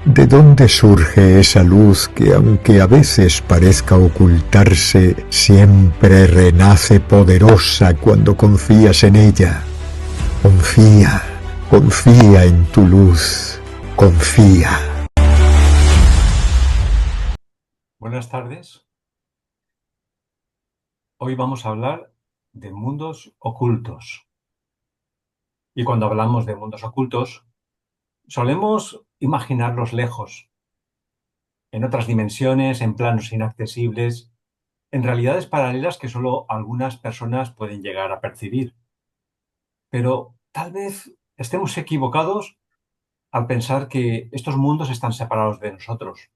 ¿De dónde surge esa luz que, aunque a veces parezca ocultarse, siempre renace poderosa cuando confías en ella? Confía, confía en tu luz, confía. Buenas tardes. Hoy vamos a hablar de mundos ocultos. Y cuando hablamos de mundos ocultos, solemos imaginarlos lejos, en otras dimensiones, en planos inaccesibles, en realidades paralelas que solo algunas personas pueden llegar a percibir. Pero tal vez estemos equivocados al pensar que estos mundos están separados de nosotros,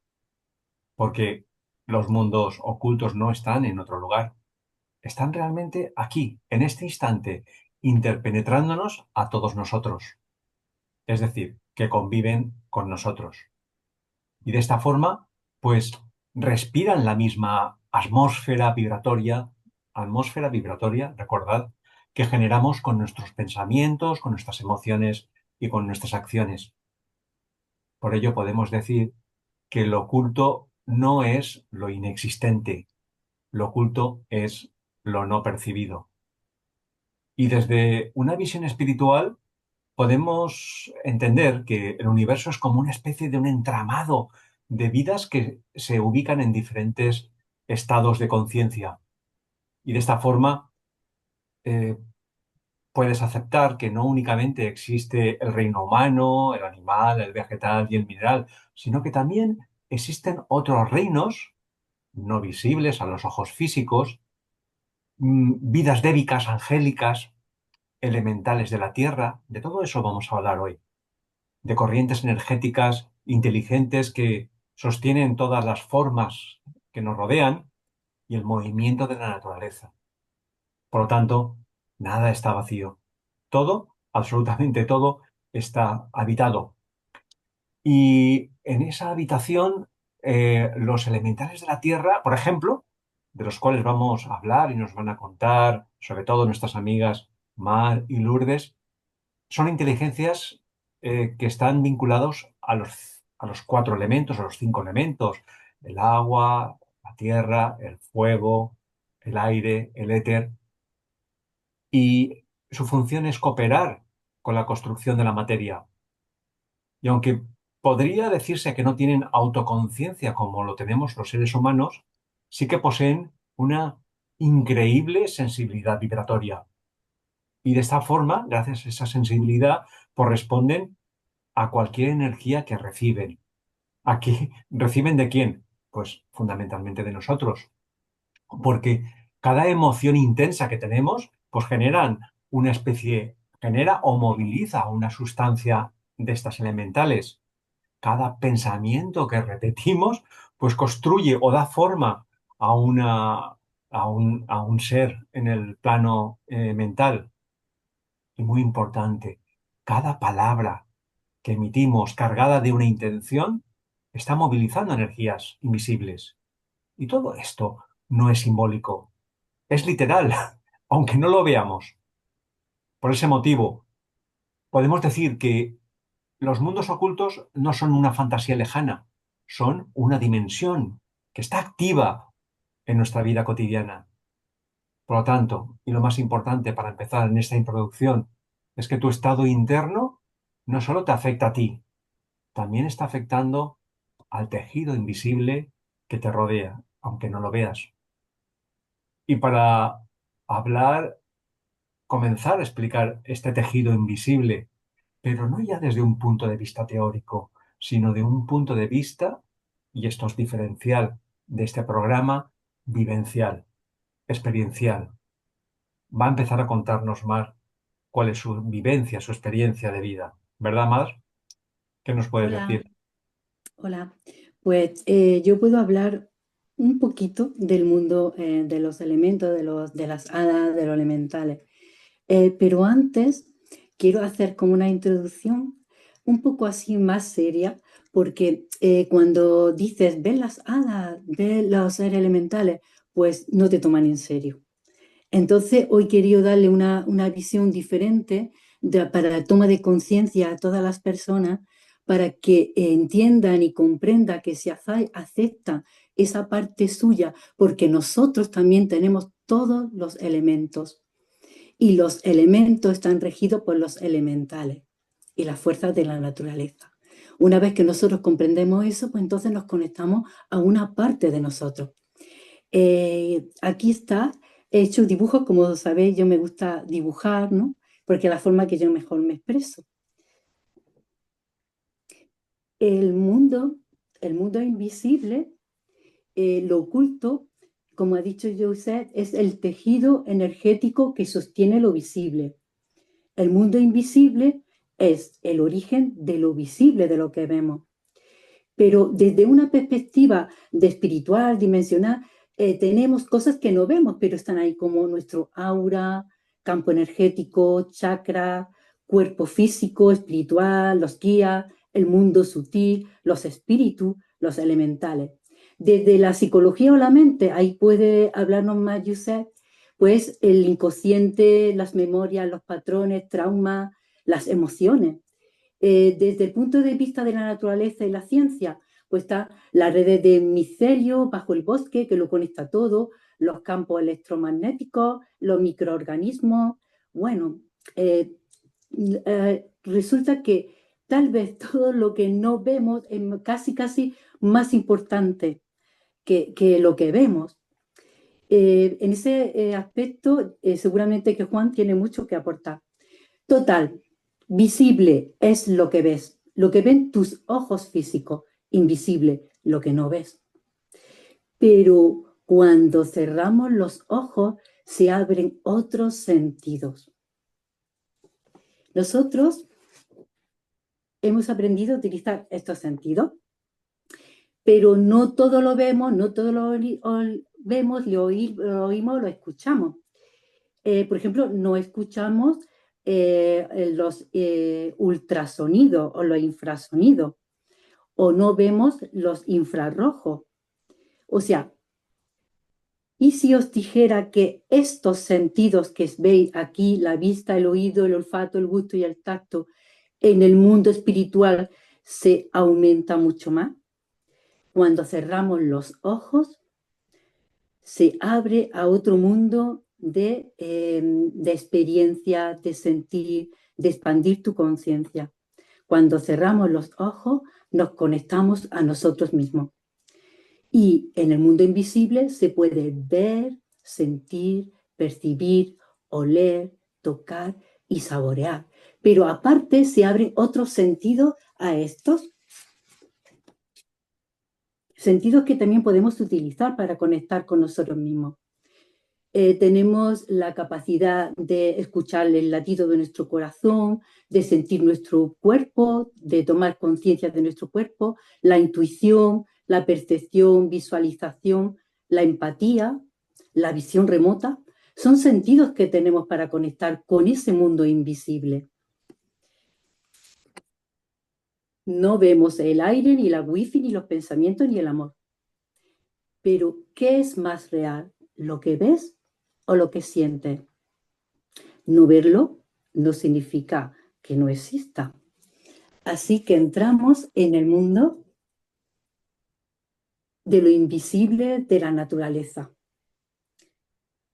porque los mundos ocultos no están en otro lugar. Están realmente aquí, en este instante, interpenetrándonos a todos nosotros. Es decir, que conviven con nosotros. Y de esta forma, pues respiran la misma atmósfera vibratoria, recordad, que generamos con nuestros pensamientos, con nuestras emociones y con nuestras acciones. Por ello podemos decir que lo oculto no es lo inexistente, lo oculto es lo no percibido. Y desde una visión espiritual podemos entender que el universo es como una especie de un entramado de vidas que se ubican en diferentes estados de conciencia. Y de esta forma eh, puedes aceptar que no únicamente existe el reino humano, el animal, el vegetal y el mineral, sino que también existen otros reinos no visibles a los ojos físicos, vidas débicas, angélicas, elementales de la tierra. De todo eso vamos a hablar hoy. De corrientes energéticas inteligentes que sostienen todas las formas que nos rodean y el movimiento de la naturaleza. Por lo tanto, nada está vacío. Todo, absolutamente todo, está habitado. Y en esa habitación, los elementales de la Tierra, por ejemplo, de los cuales vamos a hablar y nos van a contar, sobre todo nuestras amigas Mar y Lourdes, son inteligencias que están vinculados a los cuatro elementos, a los cinco elementos, el agua, la tierra, el fuego, el aire, el éter, y su función es cooperar con la construcción de la materia. Y aunque podría decirse que no tienen autoconciencia como lo tenemos los seres humanos, sí que poseen una increíble sensibilidad vibratoria. Y de esta forma, gracias a esa sensibilidad, corresponden a cualquier energía que reciben. Aquí reciben de quién? Pues fundamentalmente de nosotros, porque cada emoción intensa que tenemos, pues genera o moviliza una sustancia de estas elementales. Cada pensamiento que repetimos, pues construye o da forma a a un ser en el plano mental. Y muy importante, cada palabra que emitimos cargada de una intención está movilizando energías invisibles. Y todo esto no es simbólico, es literal, aunque no lo veamos. Por ese motivo, podemos decir que los mundos ocultos no son una fantasía lejana, son una dimensión que está activa en nuestra vida cotidiana. Por lo tanto, y lo más importante para empezar en esta introducción, es que tu estado interno no solo te afecta a ti, también está afectando al tejido invisible que te rodea, aunque no lo veas. Y para hablar, comenzar a explicar este tejido invisible, pero no ya desde un punto de vista teórico, sino de un punto de vista, y esto es diferencial de este programa, vivencial, experiencial. Va a empezar a contarnos Mar cuál es su vivencia, su experiencia de vida. ¿Verdad, Mar? ¿Qué nos puedes Hola, decir? hola. Pues yo puedo hablar un poquito del mundo de los elementos, de las hadas, de los elementales. Pero antes quiero hacer como una introducción un poco así más seria, porque cuando dices, ven las hadas, ven los seres elementales, pues no te toman en serio. Entonces, hoy quería darle una visión diferente para la toma de conciencia a todas las personas, para que entiendan y comprendan que se acepta esa parte suya, porque nosotros también tenemos todos los elementos y los elementos están regidos por los elementales y las fuerzas de la naturaleza. Una vez que nosotros comprendemos eso, pues entonces nos conectamos a una parte de nosotros. Aquí está, he hecho dibujos, como sabéis, yo me gusta dibujar, ¿no? Porque es la forma que yo mejor me expreso. El mundo invisible, lo oculto, como ha dicho Joseph, es el tejido energético que sostiene lo visible. El mundo invisible es el origen de lo visible, de lo que vemos. Pero desde una perspectiva de espiritual, dimensional, tenemos cosas que no vemos, pero están ahí, como nuestro aura, campo energético, chakra, cuerpo físico, espiritual, los guías, el mundo sutil, los espíritus, los elementales. Desde la psicología o la mente, ahí puede hablarnos más Youssef, pues el inconsciente, las memorias, los patrones, traumas, las emociones. Desde el punto de vista de la naturaleza y la ciencia, pues está la red de micelio bajo el bosque, que lo conecta todo, los campos electromagnéticos, los microorganismos. Bueno, resulta que tal vez todo lo que no vemos es casi más importante que lo que vemos. En ese aspecto, seguramente que Juan tiene mucho que aportar. Total, visible es lo que ves, lo que ven tus ojos físicos, invisible, lo que no ves. Pero cuando cerramos los ojos, se abren otros sentidos. Nosotros hemos aprendido a utilizar estos sentidos, pero no todo lo vemos, no todo lo vemos, lo oímos, lo escuchamos. Por ejemplo, no escuchamos los ultrasonidos o los infrasonidos, o no vemos los infrarrojos. O sea, ¿y si os dijera que estos sentidos que veis aquí, la vista, el oído, el olfato, el gusto y el tacto, en el mundo espiritual se aumenta mucho más? Cuando cerramos los ojos, se abre a otro mundo de experiencia, de sentir, de expandir tu conciencia. Cuando cerramos los ojos, nos conectamos a nosotros mismos. Y en el mundo invisible se puede ver, sentir, percibir, oler, tocar y saborear. Pero aparte se abren otros sentidos a estos. Sentidos que también podemos utilizar para conectar con nosotros mismos. Tenemos la capacidad de escuchar el latido de nuestro corazón, de sentir nuestro cuerpo, de tomar conciencia de nuestro cuerpo, la intuición, la percepción, visualización, la empatía, la visión remota. Son sentidos que tenemos para conectar con ese mundo invisible. No vemos el aire, ni la wifi, ni los pensamientos, ni el amor. Pero, ¿qué es más real? ¿Lo que ves o lo que sientes? No verlo no significa que no exista. Así que entramos en el mundo de lo invisible de la naturaleza.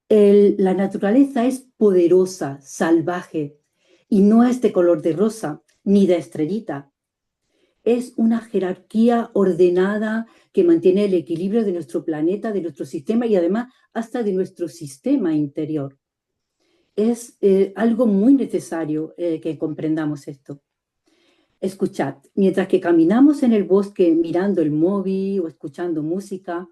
La naturaleza es poderosa, salvaje, y no es de color de rosa, ni de estrellita. Es una jerarquía ordenada que mantiene el equilibrio de nuestro planeta, de nuestro sistema y además hasta de nuestro sistema interior. Es algo muy necesario que comprendamos esto. Escuchad, mientras que caminamos en el bosque mirando el móvil o escuchando música,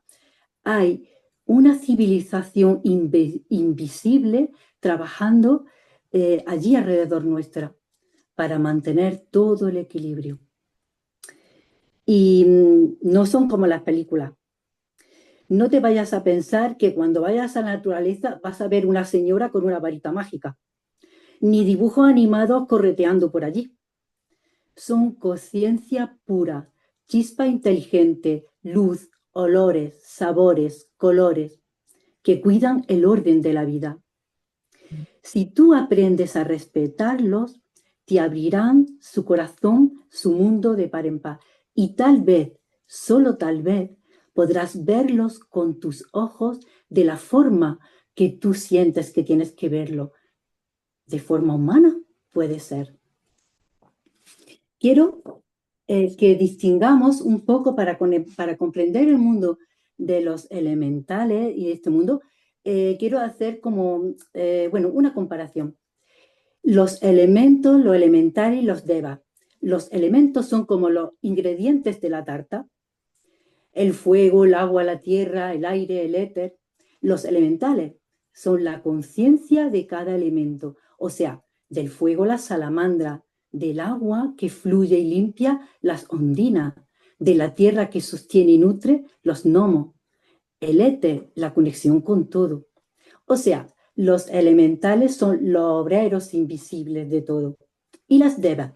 hay una civilización invisible trabajando allí alrededor nuestra para mantener todo el equilibrio. Y no son como las películas. No te vayas a pensar que cuando vayas a la naturaleza vas a ver una señora con una varita mágica, ni dibujos animados correteando por allí. Son conciencia pura, chispa inteligente, luz, olores, sabores, colores, que cuidan el orden de la vida. Si tú aprendes a respetarlos, te abrirán su corazón, su mundo de par en par. Y tal vez, solo tal vez, podrás verlos con tus ojos de la forma que tú sientes que tienes que verlo. De forma humana, puede ser. Quiero que distingamos un poco para comprender el mundo de los elementales y de este mundo. Quiero hacer como, una comparación. Los elementos, lo elemental y los devas. Los elementos son como los ingredientes de la tarta. El fuego, el agua, la tierra, el aire, el éter. Los elementales son la conciencia de cada elemento. O sea, del fuego la salamandra, del agua que fluye y limpia las ondinas, de la tierra que sostiene y nutre los gnomos. El éter, la conexión con todo. O sea, los elementales son los obreros invisibles de todo. Y las devas.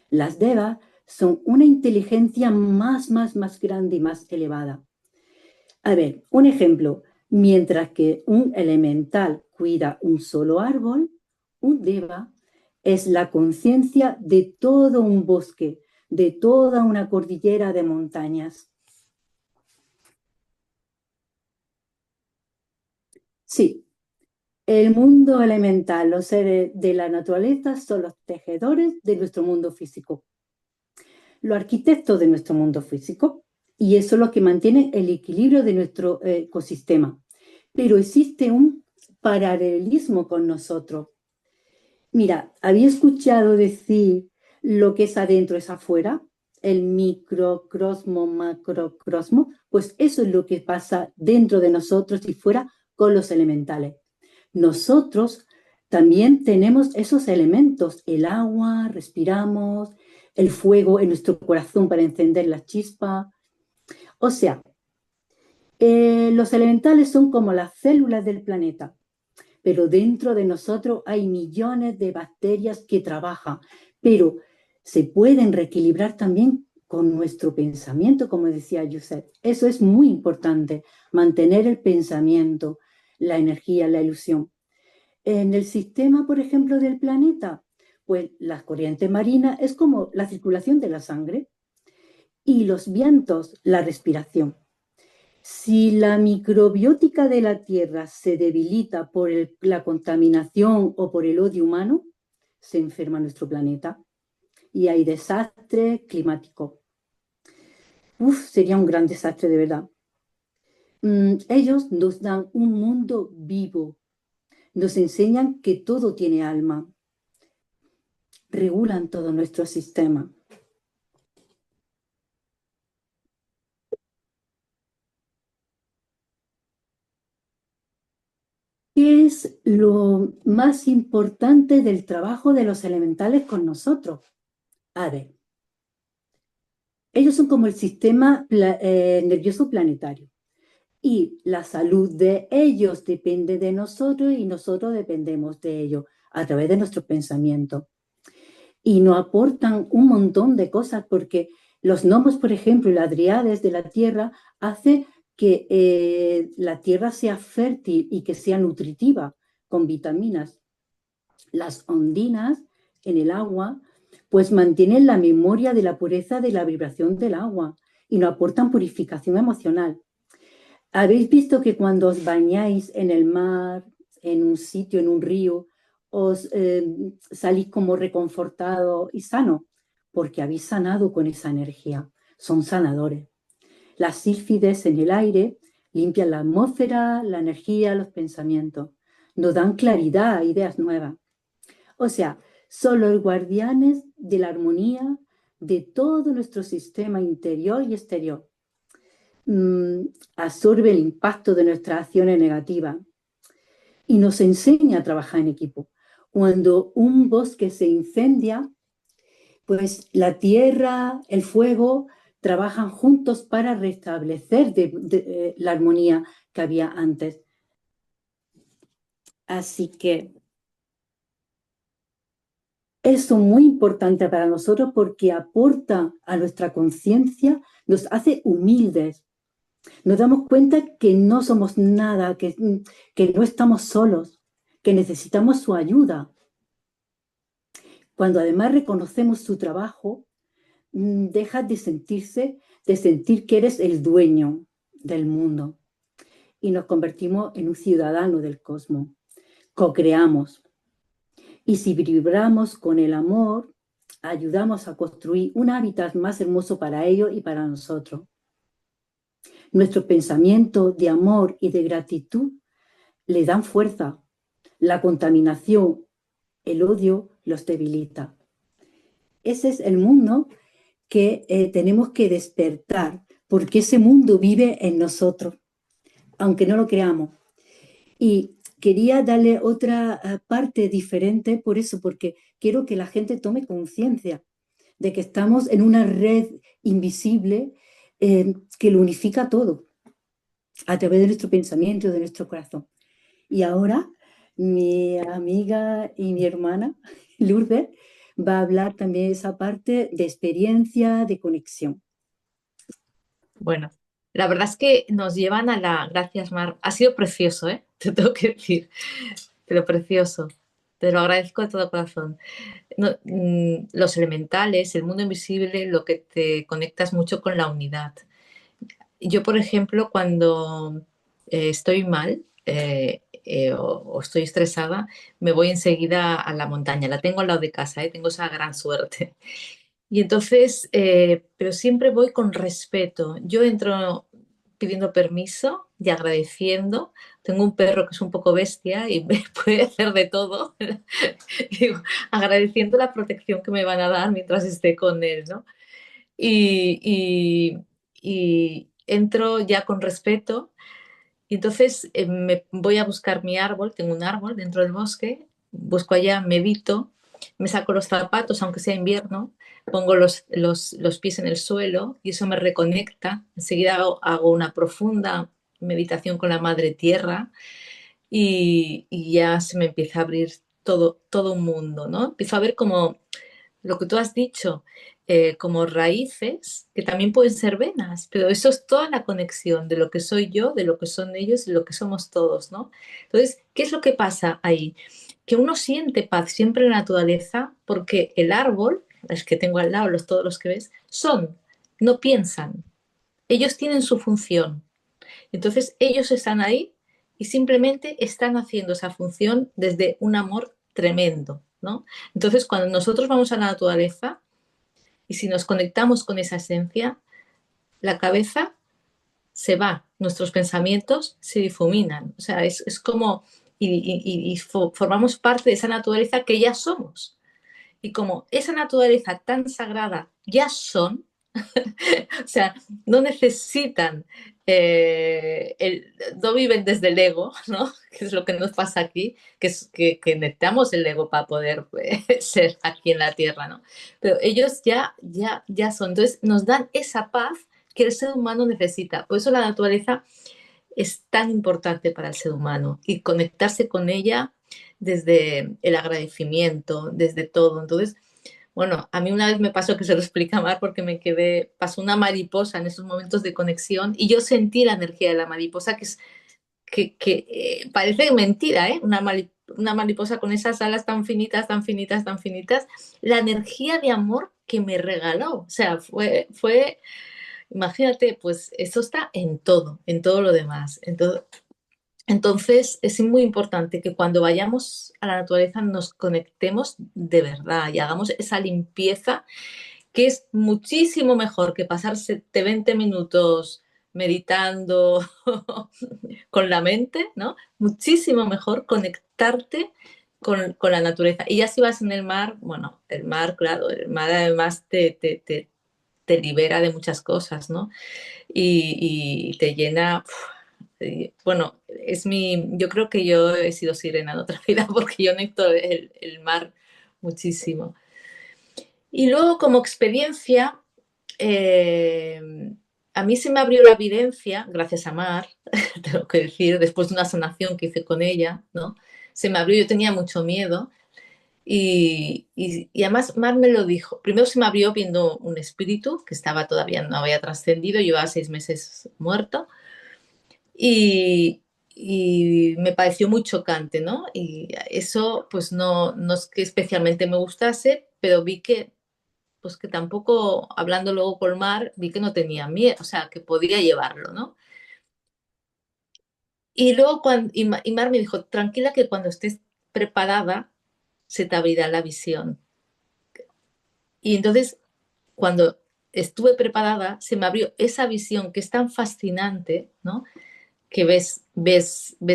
Las devas son una inteligencia más grande y más elevada. A ver, un ejemplo. Mientras que un elemental cuida un solo árbol, un deva es la conciencia de todo un bosque, de toda una cordillera de montañas. Sí. El mundo elemental, los seres de la naturaleza son los tejedores de nuestro mundo físico, los arquitectos de nuestro mundo físico, y eso es lo que mantiene el equilibrio de nuestro ecosistema. Pero existe un paralelismo con nosotros. Mira, había escuchado decir lo que es adentro es afuera, el microcosmo, macrocosmo, pues eso es lo que pasa dentro de nosotros y fuera con los elementales. Nosotros también tenemos esos elementos, el agua, respiramos, el fuego en nuestro corazón para encender la chispa. O sea, los elementales son como las células del planeta, pero dentro de nosotros hay millones de bacterias que trabajan, pero se pueden reequilibrar también con nuestro pensamiento, como decía Joseph. Eso es muy importante, mantener el pensamiento, la energía, la ilusión. En el sistema, por ejemplo, del planeta, pues las corrientes marinas es como la circulación de la sangre y los vientos, la respiración. Si la microbiótica de la Tierra se debilita por la contaminación o por el odio humano, se enferma nuestro planeta y hay desastre climático. Sería un gran desastre de verdad. Ellos nos dan un mundo vivo, nos enseñan que todo tiene alma, regulan todo nuestro sistema. ¿Qué es lo más importante del trabajo de los elementales con nosotros? A ver, ellos son como el sistema nervioso planetario y la salud de ellos depende de nosotros y nosotros dependemos de ellos a través de nuestros pensamientos. Y nos aportan un montón de cosas porque los gnomos, por ejemplo, y las dríades de la tierra hacen que la tierra sea fértil y que sea nutritiva con vitaminas. Las ondinas en el agua pues mantienen la memoria de la pureza de la vibración del agua y nos aportan purificación emocional. ¿Habéis visto que cuando os bañáis en el mar, en un sitio, en un río, os salís como reconfortado y sano? Porque habéis sanado con esa energía. Son sanadores. Las sílfides en el aire limpian la atmósfera, la energía, los pensamientos. Nos dan claridad, ideas nuevas. O sea, son los guardianes de la armonía de todo nuestro sistema interior y exterior. Absorbe el impacto de nuestras acciones negativas y nos enseña a trabajar en equipo. Cuando un bosque se incendia, pues la tierra, el fuego trabajan juntos para restablecer la armonía que había antes. Así que eso es muy importante para nosotros porque aporta a nuestra conciencia, nos hace humildes. Nos damos cuenta que no somos nada, que no estamos solos, que necesitamos su ayuda. Cuando además reconocemos su trabajo, dejas de sentir que eres el dueño del mundo y nos convertimos en un ciudadano del cosmos. Co-creamos. Y si vibramos con el amor, ayudamos a construir un hábitat más hermoso para ellos y para nosotros. Nuestros pensamientos de amor y de gratitud le dan fuerza. La contaminación, el odio los debilita. Ese es el mundo que tenemos que despertar, porque ese mundo vive en nosotros, aunque no lo creamos. Y quería darle otra parte diferente por eso, porque quiero que la gente tome conciencia de que estamos en una red invisible que lo unifica todo a través de nuestro pensamiento, de nuestro corazón. Y ahora mi amiga y mi hermana, Lourdes, va a hablar también de esa parte de experiencia, de conexión. Bueno, la verdad es que nos llevan a la... Gracias, Mar. Ha sido precioso, ¿eh? Te tengo que decir. Pero precioso. Te lo agradezco de todo corazón. No, los elementales, el mundo invisible, lo que te conectas mucho con la unidad. Yo, por ejemplo, cuando estoy mal o estoy estresada, me voy enseguida a la montaña. La tengo al lado de casa, tengo esa gran suerte. Y entonces, pero siempre voy con respeto. Yo entro pidiendo permiso y agradeciendo. Tengo un perro que es un poco bestia y me puede hacer de todo. Y digo, agradeciendo la protección que me van a dar mientras esté con él, ¿no? Y entro ya con respeto y entonces me voy a buscar mi árbol, tengo un árbol dentro del bosque, busco allá, medito, me saco los zapatos, aunque sea invierno, pongo los pies en el suelo y eso me reconecta. Enseguida hago una profunda meditación con la madre tierra y ya se me empieza a abrir todo un mundo, ¿no? Empiezo a ver como lo que tú has dicho, como raíces, que también pueden ser venas, pero eso es toda la conexión de lo que soy yo, de lo que son ellos y lo que somos todos, ¿no? Entonces, ¿qué es lo que pasa ahí? Que uno siente paz siempre en la naturaleza porque el árbol, los que tengo al lado, todos los que ves, no piensan, ellos tienen su función. Entonces, ellos están ahí y simplemente están haciendo esa función desde un amor tremendo, ¿no? Entonces, cuando nosotros vamos a la naturaleza y si nos conectamos con esa esencia, la cabeza se va, nuestros pensamientos se difuminan. O sea, es como, formamos parte de esa naturaleza que ya somos. Y como esa naturaleza tan sagrada ya son, o sea, no necesitan, no viven desde el ego, ¿no? Que es lo que nos pasa aquí, que necesitamos el ego para poder ser aquí en la Tierra, ¿no? Pero ellos ya son. Entonces nos dan esa paz que el ser humano necesita. Por eso la naturaleza es tan importante para el ser humano y conectarse con ella desde el agradecimiento, desde todo. Entonces, bueno, a mí una vez me pasó que se lo explica Mar porque pasó una mariposa en esos momentos de conexión y yo sentí la energía de la mariposa que parece mentira, ¿eh? Una mariposa con esas alas tan finitas, tan finitas, tan finitas, la energía de amor que me regaló, o sea, imagínate, pues eso está en todo lo demás, entonces, es muy importante que cuando vayamos a la naturaleza nos conectemos de verdad y hagamos esa limpieza, que es muchísimo mejor que pasarse 20 minutos meditando con la mente, ¿no? Muchísimo mejor conectarte con la naturaleza. Y ya si vas en el mar, bueno, el mar, claro, el mar además te libera de muchas cosas, ¿no? Y te llena... Bueno, yo creo que yo he sido sirena en otra vida porque yo necesito el mar muchísimo. Y luego como experiencia, a mí se me abrió la evidencia, gracias a Mar, tengo que decir, después de una sanación que hice con ella, ¿no? Se me abrió, yo tenía mucho miedo y además Mar me lo dijo. Primero se me abrió viendo un espíritu que todavía no había trascendido, llevaba 6 meses muerto. Y y me pareció muy chocante, ¿no? Y eso pues no es que especialmente me gustase, pero vi que pues que tampoco, hablando luego con Mar, vi que no tenía miedo, o sea, que podía llevarlo, ¿no? Y luego y Mar me dijo, tranquila que cuando estés preparada se te abrirá la visión. Y entonces, cuando estuve preparada, se me abrió esa visión que es tan fascinante, ¿no? Que ves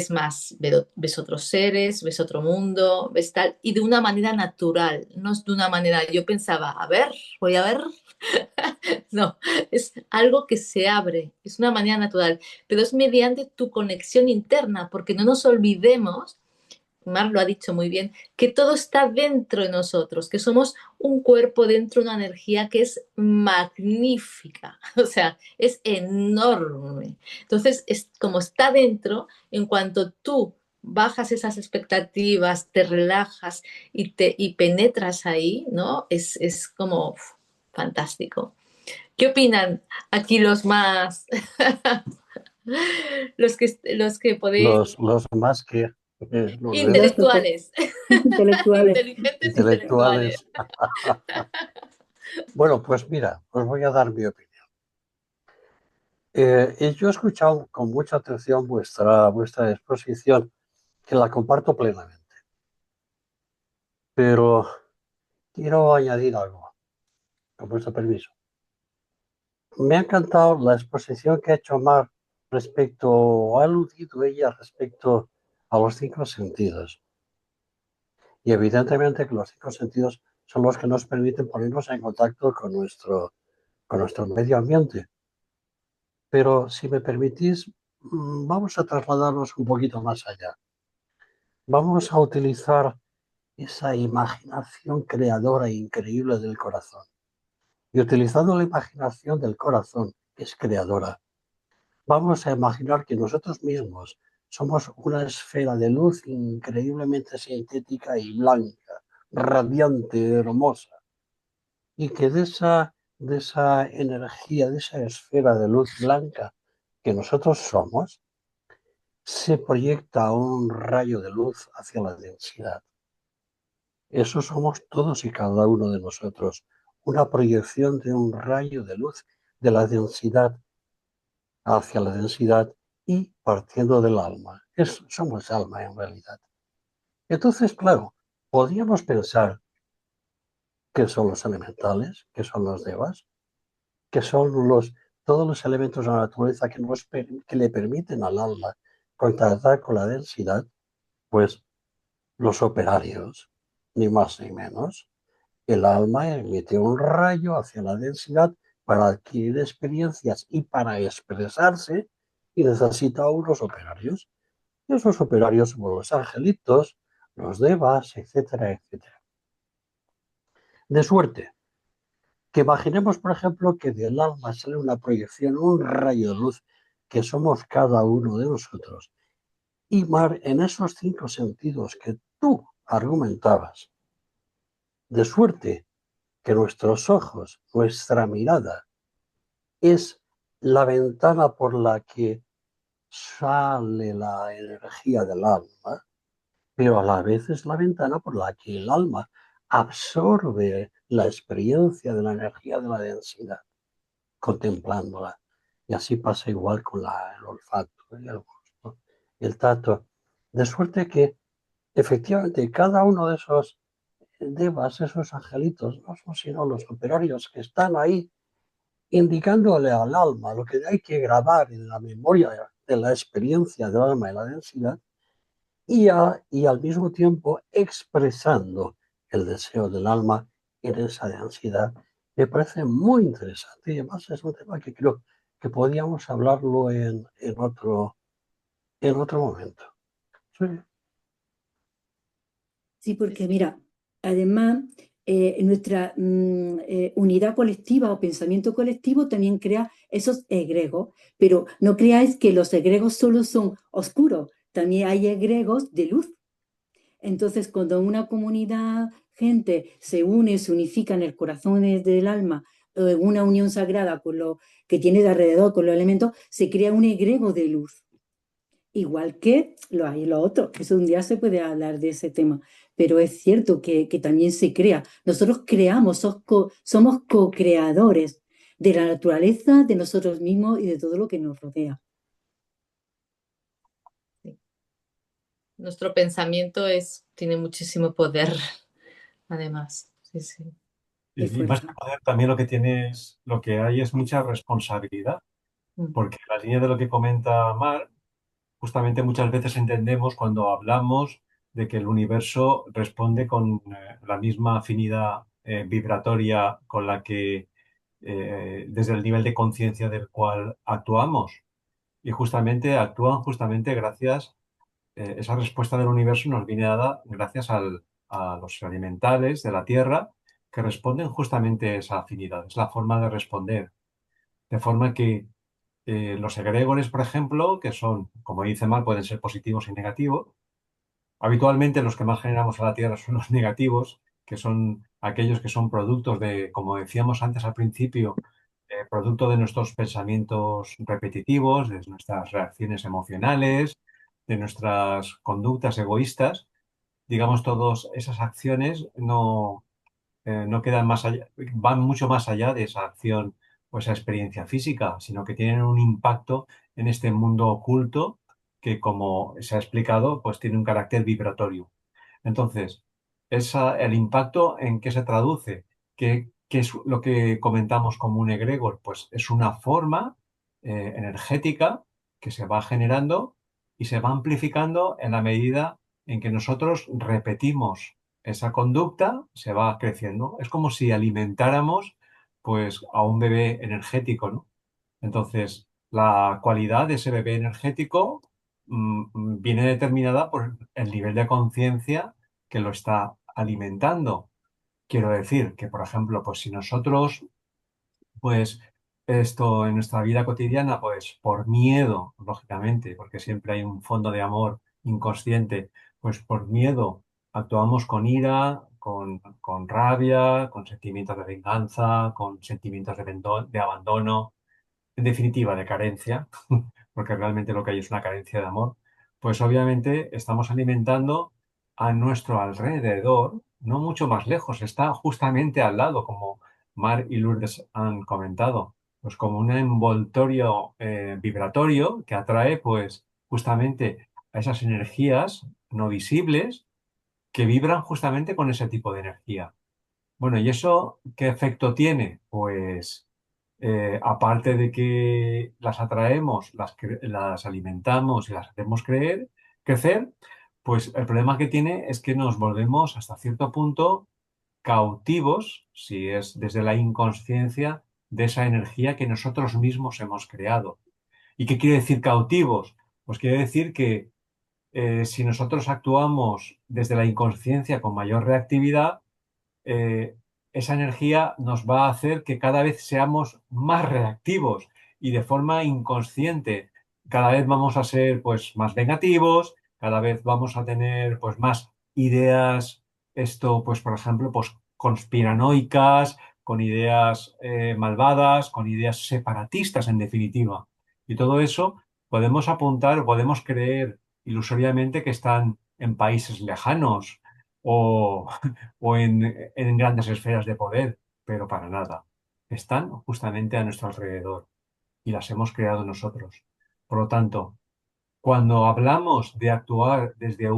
más, ves otros seres, ves otro mundo, ves tal, y de una manera natural, no es de una manera, yo pensaba, a ver, voy a ver, no, es algo que se abre, es una manera natural, pero es mediante tu conexión interna, porque no nos olvidemos, Mar lo ha dicho muy bien, que todo está dentro de nosotros, que somos un cuerpo dentro de una energía que es magnífica, o sea, es enorme. Entonces, como está dentro, en cuanto tú bajas esas expectativas, te relajas y penetras ahí, ¿no? Es como fantástico. ¿Qué opinan aquí los más, los que podéis, Los demás que Lourdes, Los que intelectuales, intelectuales. inteligentes intelectuales? intelectuales. Bueno, pues mira, os voy a dar mi opinión. Y yo he escuchado con mucha atención vuestra exposición, que la comparto plenamente, pero quiero añadir algo, con vuestro permiso. Me ha encantado la exposición que ha hecho Mar respecto, ha aludido ella respecto a los 5 sentidos. Y evidentemente que los 5 sentidos son los que nos permiten ponernos en contacto con nuestro medio ambiente. Pero si me permitís, vamos a trasladarnos un poquito más allá. Vamos a utilizar esa imaginación creadora e increíble del corazón. Y utilizando la imaginación del corazón, que es creadora, vamos a imaginar que nosotros mismos somos una esfera de luz increíblemente sintética y blanca, radiante, hermosa, y que de esa energía, de esa esfera de luz blanca que nosotros somos, se proyecta un rayo de luz hacia la densidad. Eso somos todos y cada uno de nosotros, una proyección de un rayo de luz de la densidad hacia la densidad y partiendo del alma. Somos alma en realidad. Entonces, claro, podríamos pensar que son los elementales, que son los devas, que son todos los elementos de la naturaleza que le permiten al alma contactar con la densidad, pues los operarios, ni más ni menos. El alma emite un rayo hacia la densidad para adquirir experiencias y para expresarse y necesita unos operarios. Y esos operarios son los angelitos, los devas, etcétera, etcétera. De suerte que imaginemos, por ejemplo, que del alma sale una proyección, un rayo de luz, que somos cada uno de nosotros. Y Mar, en esos 5 sentidos que tú argumentabas, de suerte que nuestros ojos, nuestra mirada, es la ventana por la que sale la energía del alma, pero a la vez es la ventana por la que el alma absorbe la experiencia de la energía de la densidad, contemplándola. Y así pasa igual con el olfato y el gusto, el tacto. De suerte que efectivamente cada uno de esos devas, esos angelitos, no son sino los operarios que están ahí indicándole al alma lo que hay que grabar en la memoria de la experiencia del alma y la densidad, y al mismo tiempo expresando el deseo del alma en esa densidad. Me parece muy interesante y además es un tema que creo que podríamos hablarlo en otro momento. Sí. Sí, porque mira, además nuestra unidad colectiva o pensamiento colectivo también crea esos egregos, pero no creáis que los egregos solo son oscuros, también hay egregos de luz. Entonces, cuando una comunidad, gente se une, se unifica en el corazón del alma, o en una unión sagrada con lo que tiene de alrededor, con los elementos, se crea un egrego de luz. igual que lo hay lo otro. Eso un día se puede hablar de ese tema, pero es cierto que también se crea. Nosotros creamos, somos co-creadores de la naturaleza, de nosotros mismos y de todo lo que nos rodea. Sí. Nuestro pensamiento tiene muchísimo poder, además. Sí, sí. Qué Y más que fuerza. poder, también lo que tienes, lo que hay es mucha responsabilidad, Mm. porque en la línea de lo que comenta Mar, justamente muchas veces entendemos cuando hablamos de que el universo responde con la misma afinidad vibratoria con la que desde el nivel de conciencia del cual actuamos. Y justamente actúan justamente gracias, esa respuesta del universo nos viene dada gracias a los elementales de la Tierra que responden justamente a esa afinidad. Es la forma de responder. De forma que los egregores, por ejemplo, que son, como dice Mar, pueden ser positivos y negativos. Habitualmente los que más generamos a la Tierra son los negativos, que son aquellos que son productos de, como decíamos antes al principio, producto de nuestros pensamientos repetitivos, de nuestras reacciones emocionales, de nuestras conductas egoístas. Digamos, todas esas acciones no quedan más allá, van mucho más allá de esa acción o esa experiencia física, sino que tienen un impacto en este mundo oculto que, como se ha explicado, pues tiene un carácter vibratorio. Entonces, el impacto en qué se traduce, qué es lo que comentamos como un egregor, pues es una forma energética que se va generando y se va amplificando en la medida en que nosotros repetimos esa conducta, se va creciendo. Es como si alimentáramos pues a un bebé energético, ¿no? Entonces, la cualidad de ese bebé energético viene determinada por el nivel de conciencia que lo está alimentando. Quiero decir que, por ejemplo, pues si nosotros, pues esto en nuestra vida cotidiana, pues por miedo, lógicamente, porque siempre hay un fondo de amor inconsciente, pues por miedo actuamos con ira, con rabia, con sentimientos de venganza, con sentimientos de abandono, en definitiva, de carencia, porque realmente lo que hay es una carencia de amor, pues obviamente estamos alimentando a nuestro alrededor, no mucho más lejos, está justamente al lado, como Mar y Lourdes han comentado, pues como un envoltorio vibratorio que atrae pues justamente a esas energías no visibles que vibran justamente con ese tipo de energía. Bueno, ¿y eso qué efecto tiene? Pues aparte de que las atraemos, las alimentamos y las hacemos crecer, pues el problema que tiene es que nos volvemos hasta cierto punto cautivos, si es desde la inconsciencia, de esa energía que nosotros mismos hemos creado. ¿Y qué quiere decir cautivos? Pues quiere decir que si nosotros actuamos desde la inconsciencia con mayor reactividad, eh, esa energía nos va a hacer que cada vez seamos más reactivos y de forma inconsciente. Cada vez vamos a ser pues más negativos, cada vez vamos a tener pues más ideas, esto pues por ejemplo pues conspiranoicas, con ideas malvadas, con ideas separatistas en definitiva. Y todo eso podemos apuntar, podemos creer ilusoriamente que están en países lejanos o en grandes esferas de poder, pero para nada. Están justamente a nuestro alrededor y las hemos creado nosotros. Por lo tanto, cuando hablamos de actuar desde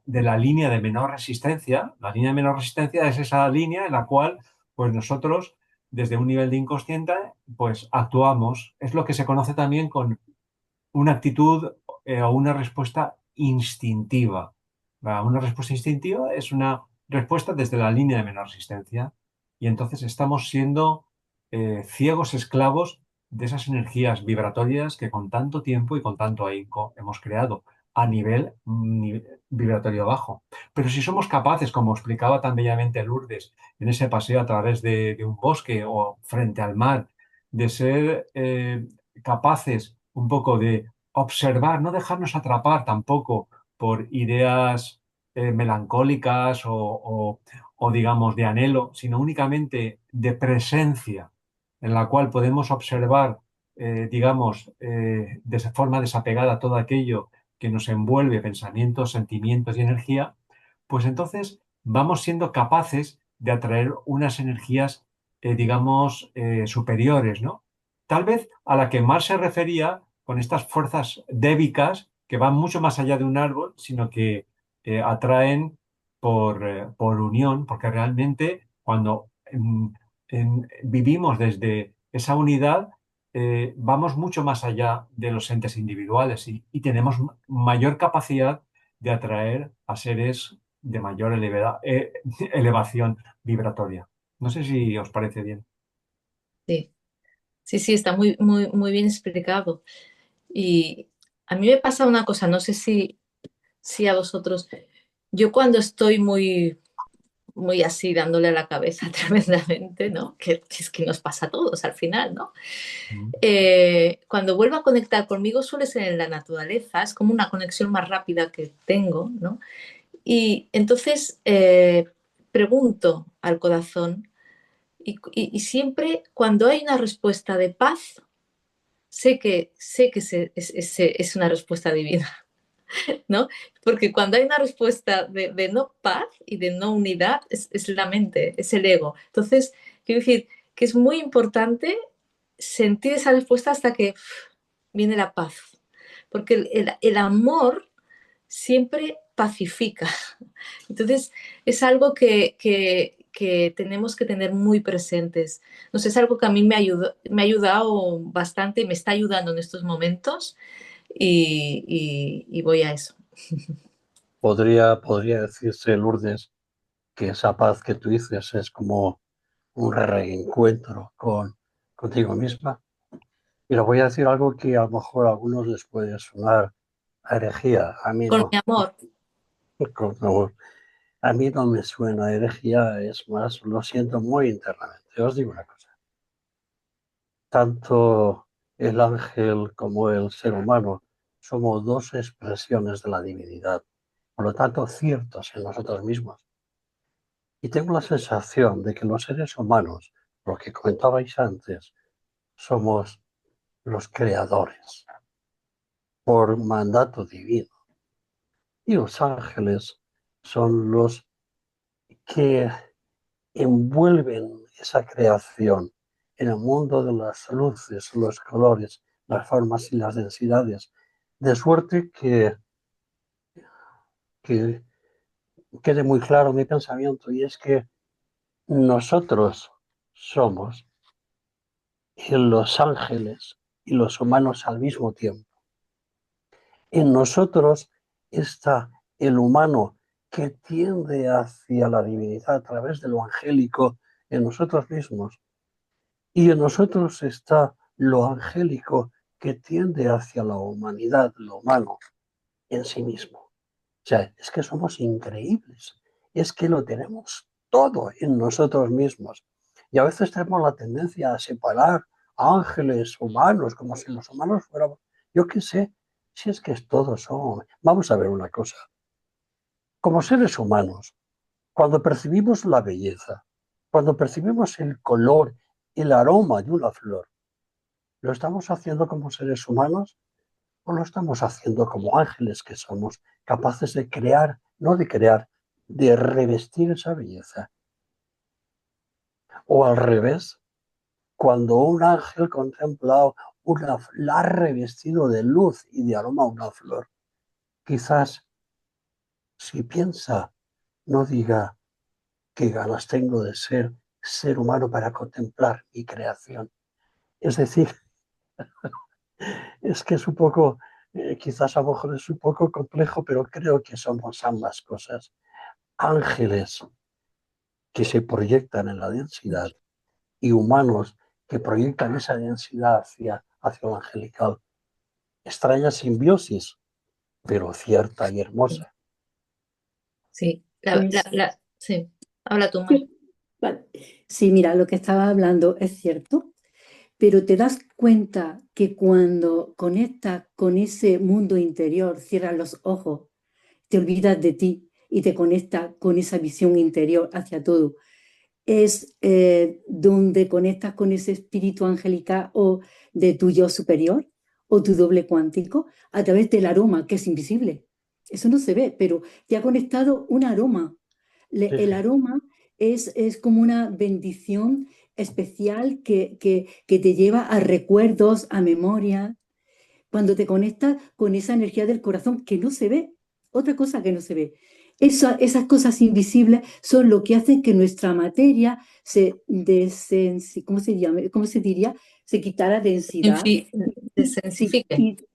de la línea de menor resistencia, la línea de menor resistencia es esa línea en la cual, pues nosotros, desde un nivel de inconsciente, pues actuamos. Es lo que se conoce también con una actitud o una respuesta instintiva. Una respuesta instintiva es una respuesta desde la línea de menor resistencia y entonces estamos siendo ciegos esclavos de esas energías vibratorias que con tanto tiempo y con tanto ahínco hemos creado a vibratorio bajo. Pero si somos capaces, como explicaba tan bellamente Lourdes, en ese paseo a través de un bosque o frente al mar, de ser capaces un poco de observar, no dejarnos atrapar tampoco por ideas melancólicas o, digamos de anhelo, sino únicamente de presencia, en la cual podemos observar digamos, de forma desapegada a todo aquello que nos envuelve, pensamientos, sentimientos y energía, pues entonces vamos siendo capaces de atraer unas energías, digamos, superiores, ¿no? Tal vez a la que Marx se refería con estas fuerzas débicas que van mucho más allá de un árbol, sino que atraen por unión, porque realmente cuando vivimos desde esa unidad, vamos mucho más allá de los entes individuales y tenemos mayor capacidad de atraer a seres de mayor elevación vibratoria. No sé si os parece bien. Sí, sí, sí, está muy, muy, muy bien explicado. Y a mí me pasa una cosa, no sé si a vosotros, yo cuando estoy muy, muy así dándole a la cabeza tremendamente, ¿no? Que es que nos pasa a todos al final, ¿no? Mm. Cuando vuelvo a conectar conmigo suele ser en la naturaleza, es como una conexión más rápida que tengo, ¿no? Y entonces pregunto al corazón y siempre cuando hay una respuesta de paz, sé que es una respuesta divina, ¿no? Porque cuando hay una respuesta de no paz y de no unidad, es la mente, es el ego. Entonces, quiero decir que es muy importante sentir esa respuesta hasta que viene la paz. Porque el amor siempre pacifica. Entonces, es algo que tenemos que tener muy presentes. No sé, es algo que a mí me ha ayudado bastante y me está ayudando en estos momentos y voy a eso. Podría decirse, Lourdes, que esa paz que tú dices es como un reencuentro contigo misma. Mira, voy a decir algo que a lo mejor a algunos les puede sonar a herejía. A mí Con mi no. amor, No, a mí no me suena a herejía, es más, lo siento muy internamente. Os digo una cosa. Tanto el ángel como el ser humano somos dos expresiones de la divinidad, por lo tanto ciertos en nosotros mismos. Y tengo la sensación de que los seres humanos, lo que comentabais antes, somos los creadores por mandato divino. Y los ángeles son los que envuelven esa creación en el mundo de las luces, los colores, las formas y las densidades, de suerte que quede muy claro mi pensamiento, y es que nosotros somos los ángeles y los humanos al mismo tiempo. En nosotros está el humano que tiende hacia la divinidad a través de lo angélico en nosotros mismos, y en nosotros está lo angélico que tiende hacia la humanidad, lo humano, en sí mismo. O sea, es que somos increíbles, es que lo tenemos todo en nosotros mismos. Y a veces tenemos la tendencia a separar ángeles, humanos, como si los humanos fuéramos, yo qué sé, si es que todos son. Vamos a ver una cosa. Como seres humanos, cuando percibimos la belleza, cuando percibimos el color, el aroma de una flor, ¿lo estamos haciendo como seres humanos o lo estamos haciendo como ángeles que somos, capaces de crear, no de crear, de revestir esa belleza? O al revés, cuando un ángel contempla la ha revestido de luz y de aroma una flor, quizás si piensa, no diga qué ganas tengo de ser humano para contemplar mi creación. Es decir, es que es un poco, quizás a lo mejor es un poco complejo, pero creo que somos ambas cosas. Ángeles que se proyectan en la densidad y humanos que proyectan esa densidad hacia lo angelical. Extraña simbiosis, pero cierta y hermosa. sí. Pues Sí. Habla tú, Mar. sí, vale. Sí, mira, lo que estaba hablando es cierto, pero te das cuenta que cuando conectas con ese mundo interior, cierras los ojos, te olvidas de ti y te conectas con esa visión interior hacia todo. es donde conectas con ese espíritu angelical o de tu yo superior o tu doble cuántico a través del aroma, que es invisible. Eso no se ve, pero te ha conectado un aroma. Sí, El sí. aroma es como una bendición especial que te lleva a recuerdos, a memoria, cuando te conectas con esa energía del corazón que no se ve, otra cosa que no se ve. Esas cosas invisibles son lo que hacen que nuestra materia ¿cómo se diría? Se quitara densidad. Infi- Sí, Desensifique.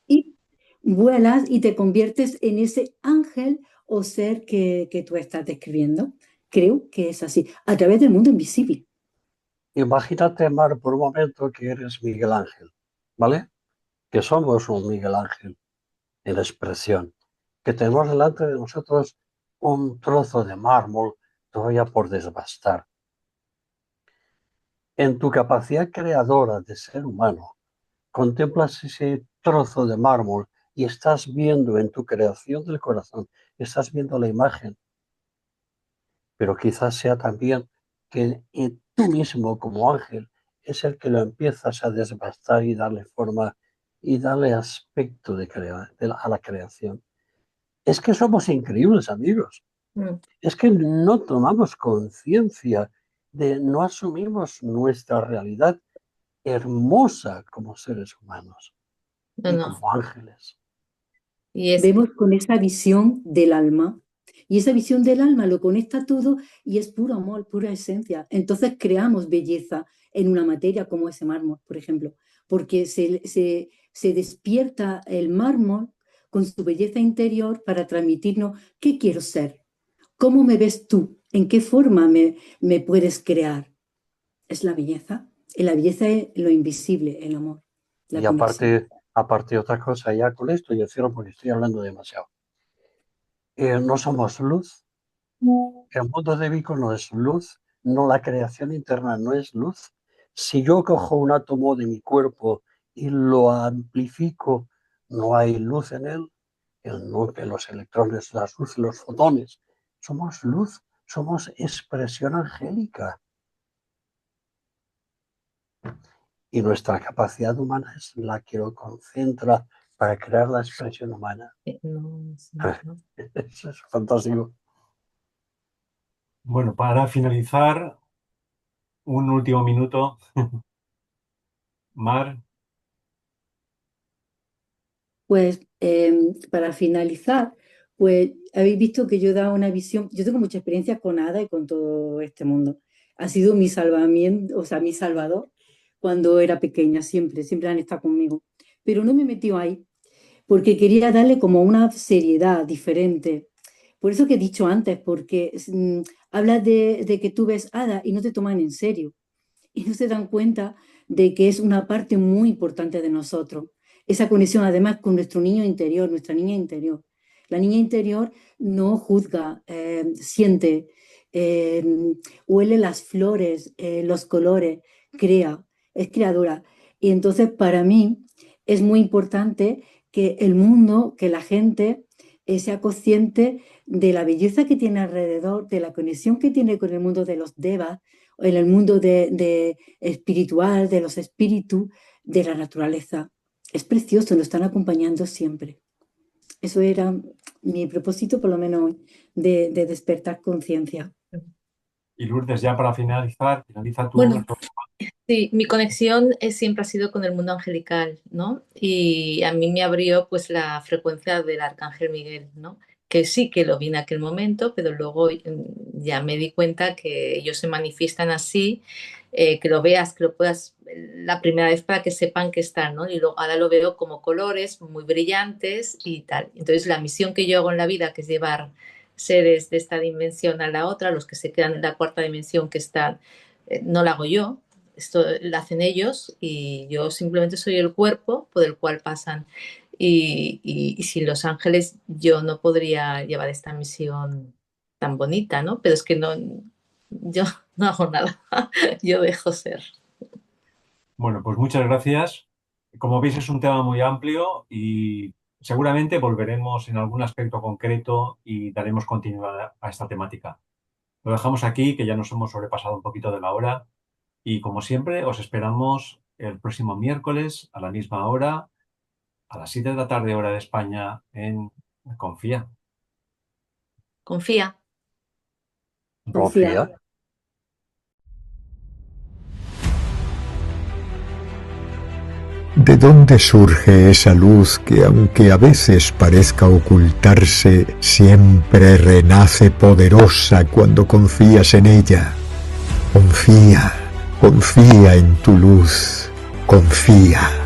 y vuelas y te conviertes en ese ángel o ser que tú estás describiendo. Creo que es así, a través del mundo invisible. Imagínate, Mar, por un momento que eres Miguel Ángel, ¿vale? Que somos un Miguel Ángel en expresión, que tenemos delante de nosotros un trozo de mármol todavía por desbastar. En tu capacidad creadora de ser humano, contemplas ese trozo de mármol y estás viendo en tu creación del corazón, estás viendo la imagen, pero quizás sea también que tú mismo como ángel es el que lo empiezas a desbastar y darle forma y darle aspecto a la creación. Es que somos increíbles, amigos. Mm. Es que no tomamos conciencia no asumimos nuestra realidad hermosa como seres humanos No, y no. como ángeles. Y es Vemos con esa visión del alma. Y esa visión del alma lo conecta todo y es puro amor, pura esencia. Entonces creamos belleza en una materia como ese mármol, por ejemplo, porque se despierta el mármol con su belleza interior para transmitirnos qué quiero ser, cómo me ves tú, en qué forma me puedes crear. Es la belleza. Y la belleza es lo invisible, el amor, la Y conexión. aparte otra cosa, ya con esto yo cierro porque estoy hablando demasiado. No somos luz. El mundo de Vico no es luz, no, la creación interna no es luz. Si yo cojo un átomo de mi cuerpo y lo amplifico, no hay luz en él, los electrones, las luces, los fotones. Somos luz, somos expresión angélica. Y nuestra capacidad humana es la que lo concentra para crear la expresión humana. no, no. Eso es fantástico. Bueno, para finalizar, un último minuto. Mar, Pues para finalizar, pues habéis visto que yo he dado una visión, yo tengo mucha experiencia con Ada y con todo este mundo. Ha sido mi salvamiento, o sea, mi salvador cuando era pequeña, siempre han estado conmigo. Pero no me metió ahí, porque quería darle como una seriedad diferente. Por eso que he dicho antes, porque hablas de que tú ves Ada y no te toman en serio y no se dan cuenta de que es una parte muy importante de nosotros. Esa conexión además con nuestro niño interior, nuestra niña interior. La niña interior no juzga, siente, eh, huele las flores, los colores, crea, es creadora. Y entonces para mí es muy importante que el mundo, que la gente sea consciente de la belleza que tiene alrededor, de la conexión que tiene con el mundo de los devas, en el mundo de espiritual, de los espíritus, de la naturaleza. Es precioso, nos están acompañando siempre. Eso era mi propósito, por lo menos, de despertar conciencia. y Lourdes, ya para finalizar, finaliza tú. Bueno, sí, mi conexión siempre ha sido con el mundo angelical, ¿no? Y a mí me abrió pues la frecuencia del Arcángel Miguel, ¿no? Que sí que lo vi en aquel momento, pero luego ya me di cuenta que ellos se manifiestan así, que lo veas, que lo puedas la primera vez para que sepan que están, ¿no? Y luego, ahora lo veo como colores muy brillantes y tal. Entonces la misión que yo hago en la vida, que es llevar seres de esta dimensión a la otra, los que se quedan en la cuarta dimensión que están, no la hago yo, esto lo hacen ellos y yo simplemente soy el cuerpo por el cual pasan. Y sin los ángeles yo no podría llevar esta misión tan bonita, ¿no? Pero es que no, yo no hago nada, yo dejo ser. Bueno, pues muchas gracias. Como veis, es un tema muy amplio y seguramente volveremos en algún aspecto concreto y daremos continuidad a esta temática. Lo dejamos aquí, que ya nos hemos sobrepasado un poquito de la hora. Y como siempre, os esperamos el próximo miércoles a la misma hora, a las 7 de la tarde, hora de España, en Confía. Confía. Confía. ¿De dónde surge esa luz que, aunque a veces parezca ocultarse, siempre renace poderosa cuando confías en ella? Confía, confía en tu luz, confía.